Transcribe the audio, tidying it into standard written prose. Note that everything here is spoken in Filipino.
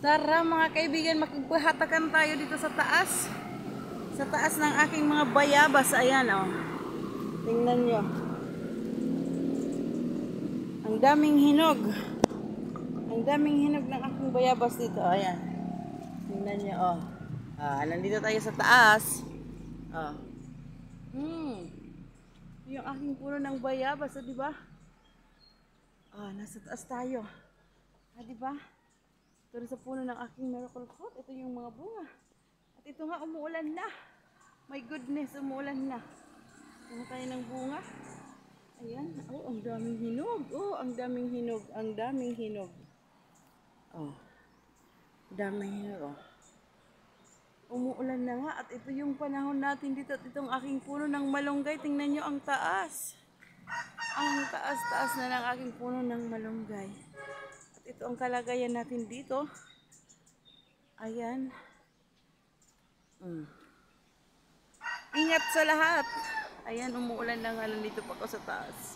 Tara mga kaibigan, magpahatakan tayo dito sa taas. Sa taas ng aking mga bayabas. Ayan oh. Tingnan nyo. Ang daming hinog. Ang daming hinog ng aking bayabas dito. Ayan. Tingnan nyo oh. Nandito tayo sa taas. Oh. Yung aking puno ng bayabas, di ba? Nasa taas tayo. Di ba? Pero sa puno ng aking miracle fruit, ito yung mga bunga. At ito nga, umuulan na. My goodness, umuulan na. Tingnan tayo ng bunga. Ayan. Oh, ang daming hinog. Oh, ang daming hinog. Ang daming hinog. Oh. Daming hinog. Oh. Umuulan na nga. At ito yung panahon natin dito. At itong aking puno ng malunggay. Tingnan nyo ang taas. Ang taas-taas na ng aking puno ng malunggay. Ito ang kalagayan natin dito. Ayan. Ingat sa lahat. Ayan, umuulan na nga nandito pa ako sa taas.